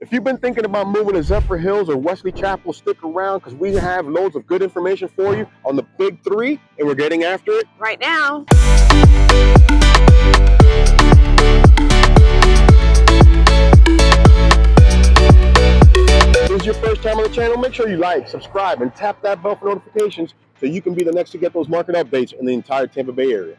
If you've been thinking about moving to Zephyrhills or Wesley Chapel, stick around because we have loads of good information for you on the big three, and we're getting after it right now. If this is your first time on the channel, make sure you like, subscribe, and tap that bell for notifications so you can be the next to get those market updates in the entire Tampa Bay area.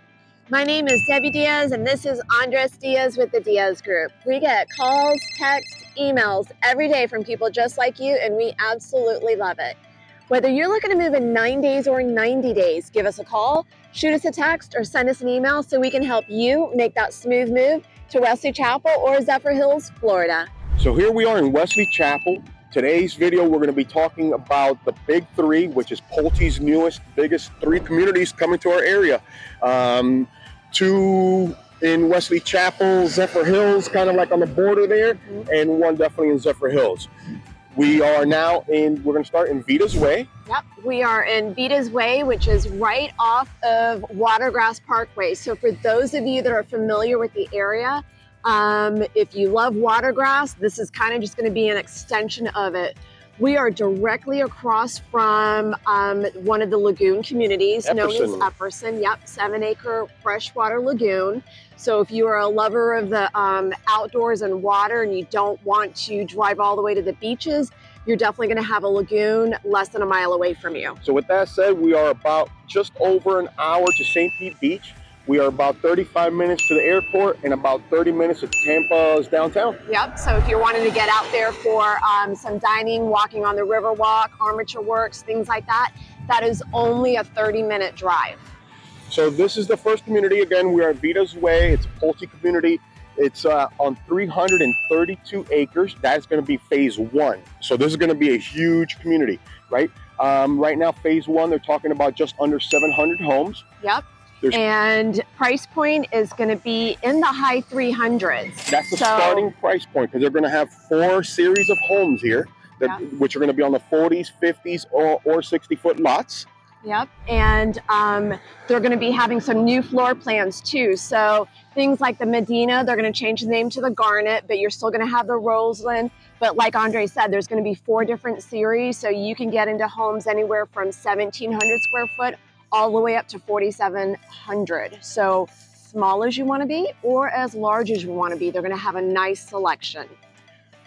My name is Debbie Diaz, and this is Andres Diaz with the Diaz Group. We get calls, texts, emails every day from people just like you, and we absolutely love it. Whether you're looking to move in 9 days or 90 days, give us a call, shoot us a text, or send us an email so we can help you make that smooth move to Wesley Chapel or Zephyrhills, Florida. So here we are in Wesley Chapel. Today's video, we're going to be talking about the big three, which is Pulte's newest, biggest three communities coming to our area. Two in Wesley Chapel, Zephyrhills, kind of like on the border there, and one definitely in Zephyrhills. We are now we're going to start in Vita's Way. Yep, we are in Vita's Way, which is right off of Watergrass Parkway. So for those of you that are familiar with the area, if you love Watergrass, this is kind of just going to be an extension of it. We are directly across from one of the lagoon communities known as Epperson. Yep, 7-acre freshwater lagoon. So if you are a lover of the outdoors and water and you don't want to drive all the way to the beaches, you're definitely going to have a lagoon less than a mile away from you. So with that said, we are about just over an hour to St. Pete Beach. We are about 35 minutes to the airport and about 30 minutes to Tampa's downtown. Yep, so if you're wanting to get out there for some dining, walking on the Riverwalk, Armature Works, things like that, that is only a 30-minute drive. So this is the first community. Again, we are at Vita's Way. It's a Pulte community. It's on 332 acres. That's going to be phase one. So this is going to be a huge community, right? Right now, phase one, they're talking about just under 700 homes. Yep. And price point is going to be in the high 300s. That's the starting price point because they're going to have 4 series of homes here, which are going to be on the 40s, 50s, or 60-foot lots. Yep, and they're going to be having some new floor plans too. So things like the Medina, they're going to change the name to the Garnet, but you're still going to have the Roseland. But like Andre said, there's going to be 4 different series, so you can get into homes anywhere from 1,700 square foot all the way up to 4,700. So small as you want to be or as large as you want to be, they're going to have a nice selection.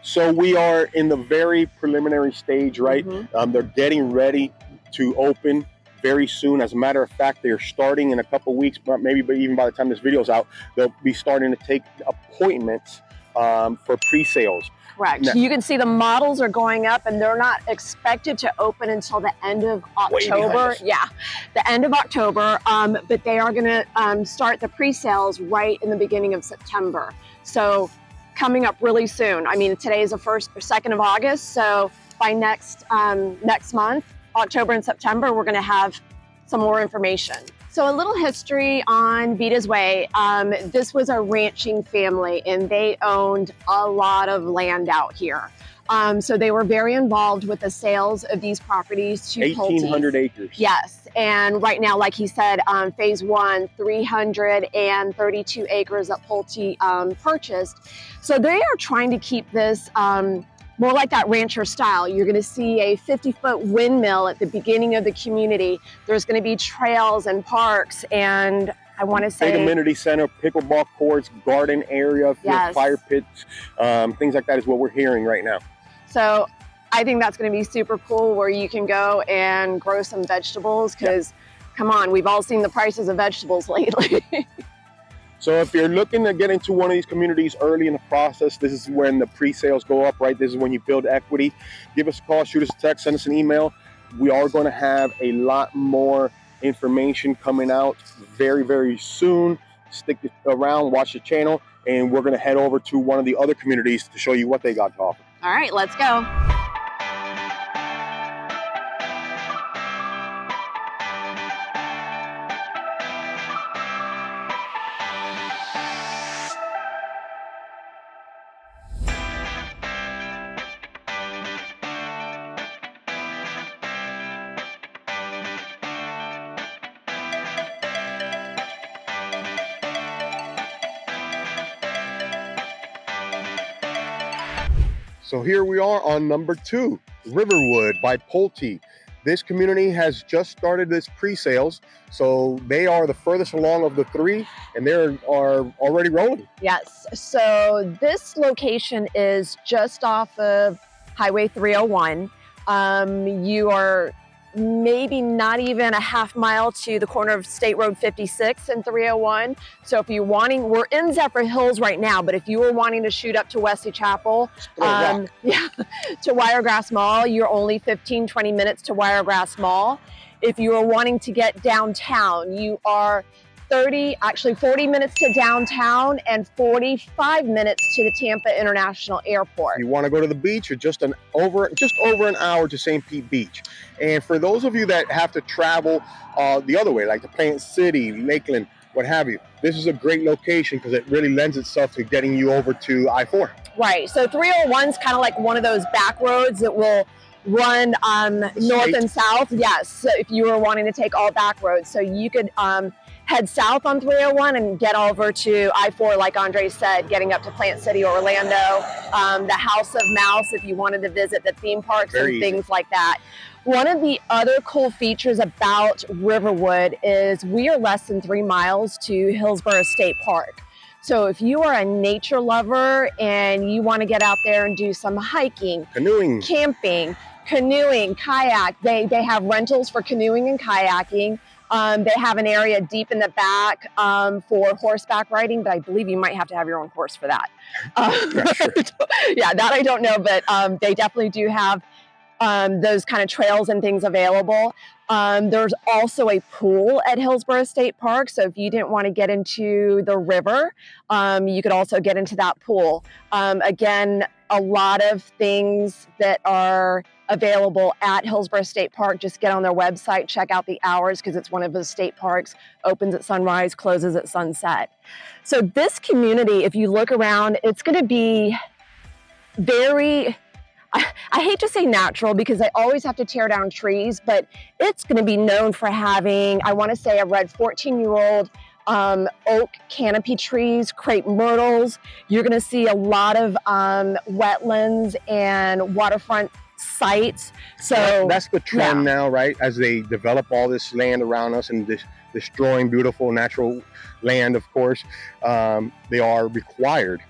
So we are in the very preliminary stage, right? They're getting ready to open very soon. As a matter of fact, they're starting in a couple weeks, but maybe even by the time this video's out, they'll be starting to take appointments for pre-sales. Correct. Now, you can see the models are going up and they're not expected to open until the end of October. Yeah, the end of October, but they are going to start the pre-sales right in the beginning of September. So coming up really soon. I mean, today is the 1st or 2nd of August, so by next month, October and September, we're going to have some more information. So a little history on Vita's Way. This was a ranching family and they owned a lot of land out here. So they were very involved with the sales of these properties to 1,800 acres. Yes, and right now, like he said, phase one, 332 acres that Pulte purchased. So they are trying to keep this more like that rancher style. You're going to see a 50-foot windmill at the beginning of the community. There's going to be trails and parks, and I want to say big amenity center, pickleball courts, garden area, fire pits, things like that is what we're hearing right now. So I think that's going to be super cool where you can go and grow some vegetables because, come on, we've all seen the prices of vegetables lately. So if you're looking to get into one of these communities early in the process, this is when the pre-sales go up, right? This is when you build equity. Give us a call, shoot us a text, send us an email. We are going to have a lot more information coming out very, very soon. Stick around, watch the channel, and we're going to head over to one of the other communities to show you what they got to offer. All right, let's go. So here we are on number 2, Riverwood by Pulte. This community has just started this pre-sales, so they are the furthest along of the 3, and they are already rolling. Yes, so this location is just off of Highway 301. You are maybe not even a half mile to the corner of State Road 56 and 301. So if you're wanting, we're in Zephyrhills right now, but if you were wanting to shoot up to Wesley Chapel, to Watergrass Mall, you're only 15-20 minutes to Watergrass Mall. If you are wanting to get downtown, you are 40 minutes to downtown and 45 minutes to the Tampa International Airport. You want to go to the beach, or just over an hour to St. Pete Beach. And for those of you that have to travel the other way, like to Plant City, Lakeland, what have you, this is a great location because it really lends itself to getting you over to I-4. Right, so 301 is kind of like one of those back roads that will run north and south. Yes, so if you were wanting to take all back roads, so you could head south on 301 and get over to I-4, like Andre said, getting up to Plant City or Orlando, the House of Mouse if you wanted to visit the theme parks and things like that. One of the other cool features about Riverwood is we are less than 3 miles to Hillsborough State Park. So if you are a nature lover and you want to get out there and do some hiking, canoeing, camping, canoeing, kayak, they have rentals for canoeing and kayaking. They have an area deep in the back for horseback riding, but I believe you might have to have your own horse for that. Sure. Yeah, that I don't know, but they definitely do have those kind of trails and things available. There's also a pool at Hillsborough State Park, so if you didn't want to get into the river, you could also get into that pool. Again, a lot of things that are available at Hillsborough State Park. Just get on their website, check out the hours, because it's one of the state parks, opens at sunrise, closes at sunset. So this community, if you look around, it's going to be very, I hate to say natural because I always have to tear down trees, but it's going to be known for having, I want to say, a red 14-year-old oak canopy trees, crepe myrtles. You're going to see a lot of wetlands and waterfront sites. So that's the trend now, right? As they develop all this land around us and destroying beautiful natural land, of course, they are required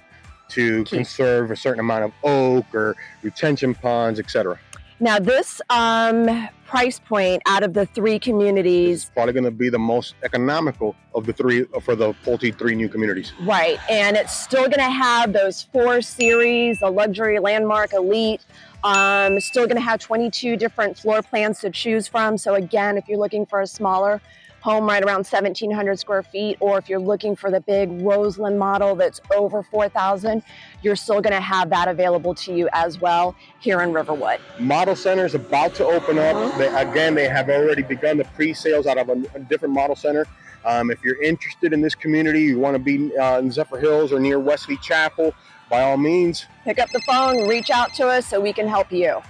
to conserve a certain amount of oak or retention ponds, etc. Now this price point out of the 3 communities is probably going to be the most economical of the 3 for the Pulte 3 new communities. Right, and it's still going to have those 4 series, the luxury, landmark, elite. Still going to have 22 different floor plans to choose from. So again, if you're looking for a smaller home right around 1,700 square feet, or if you're looking for the big Roseland model that's over 4,000, you're still going to have that available to you as well here in Riverwood. Model Center is about to open up. They have already begun the pre-sales out of a different model center. If you're interested in this community, you want to be in Zephyrhills or near Wesley Chapel, by all means, pick up the phone, reach out to us so we can help you.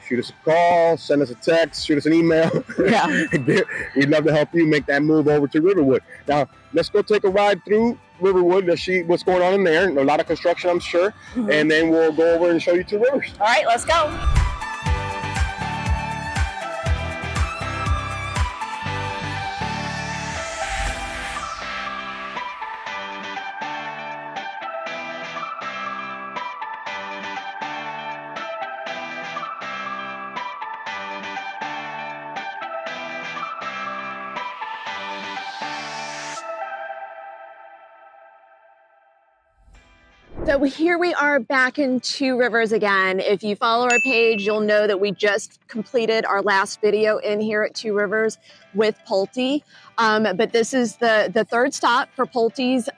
Shoot us a call, send us a text, shoot us an email. Yeah. We'd love to help you make that move over to Riverwood. Now, let's go take a ride through Riverwood. Let's see what's going on in there. A lot of construction, I'm sure. And then we'll go over and show you 2 rivers. All right, let's go. So here we are back in 2 Rivers again. If you follow our page, you'll know that we just completed our last video in here at 2 Rivers with Pulte. But this is the 3rd stop for Pulte's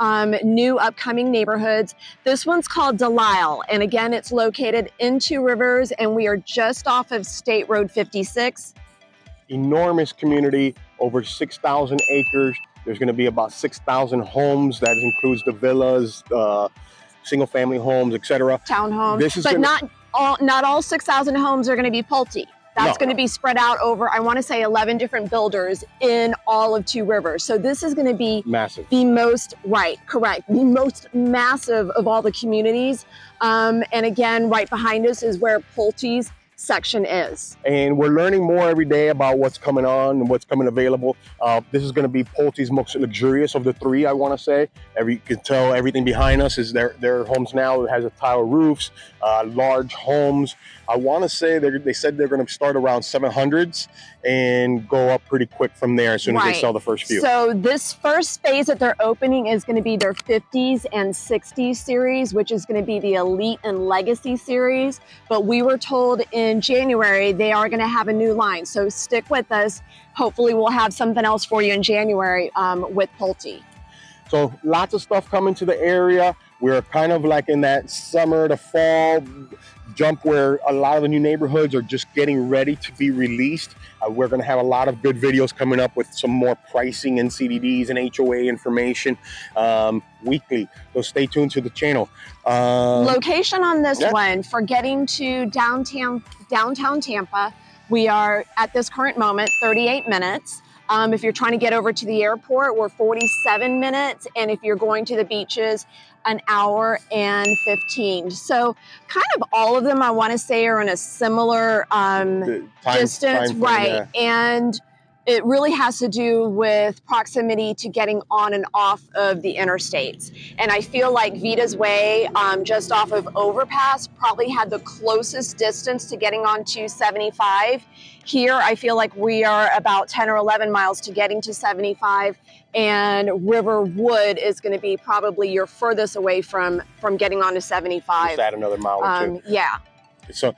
new upcoming neighborhoods. This one's called Delisle. And again, it's located in 2 Rivers, and we are just off of State Road 56. Enormous community, over 6,000 acres. There's going to be about 6,000 homes. That includes the villas, single family homes, etc. Townhomes. But not all 6,000 homes are going to be Pulte. That's going to be spread out over, I want to say 11 different builders in all of Two Rivers. So this is going to be massive. The most, correct, the most massive of all the communities. And again, right behind us is where Pulte's section is. And we're learning more every day about what's coming on and what's coming available. This is going to be Pulte's most luxurious of the three, I want to say. You can tell everything behind us is their homes now. It has a tile roofs, large homes. I want to say they said they're going to start around 700s and go up pretty quick from there as soon as they sell the first few. So this first phase that they're opening is going to be their 50s and 60s series, which is going to be the Elite and Legacy series. But we were told in January they are going to have a new line. So stick with us. Hopefully we'll have something else for you in January with Pulte. So lots of stuff coming to the area. We're kind of like in that summer to fall jump where a lot of the new neighborhoods are just getting ready to be released. We're going to have a lot of good videos coming up with some more pricing and CDDs and HOA information weekly. So stay tuned to the channel. Location on this one, for getting to downtown Tampa, we are at this current moment 38 minutes. If you're trying to get over to the airport, we're 47 minutes. And if you're going to the beaches, an hour and 15. So kind of all of them, I want to say, are in a similar distance, right? Yeah. And it really has to do with proximity to getting on and off of the interstates. And I feel like Vita's Way, just off of Overpass, probably had the closest distance to getting onto 75. Here, I feel like we are about 10 or 11 miles to getting to 75. And Riverwood is going to be probably your furthest away from getting onto 75. Just add another mile or two. Yeah. So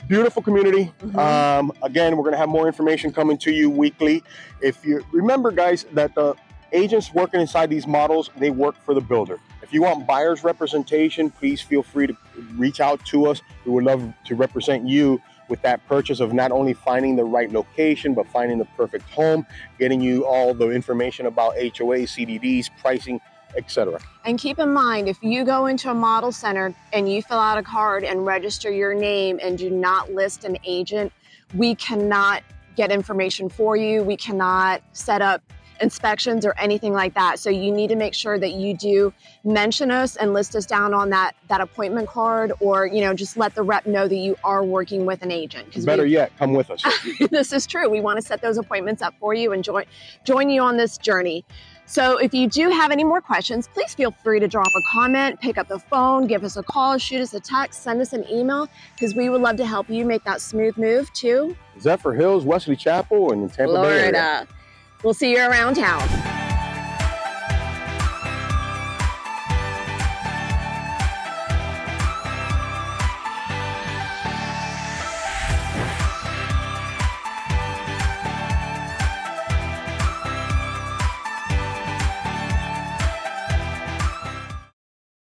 beautiful community. Again, we're going to have more information coming to you weekly. If you remember, guys, that the agents working inside these models, they work for the builder. If you want buyer's representation, please feel free to reach out to us. We would love to represent you with that purchase of not only finding the right location, but finding the perfect home, getting you all the information about HOA, CDDs, pricing, etc. And keep in mind, if you go into a model center and you fill out a card and register your name and do not list an agent, we cannot get information for you. We cannot set up inspections or anything like that. So you need to make sure that you do mention us and list us down on that appointment card, or just let the rep know that you are working with an agent. Better yet, come with us. This is true. We want to set those appointments up for you and join you on this journey. So if you do have any more questions, please feel free to drop a comment, pick up the phone, give us a call, shoot us a text, send us an email, because we would love to help you make that smooth move to Zephyrhills, Wesley Chapel, and the Tampa Bay area. Florida. We'll see you around town.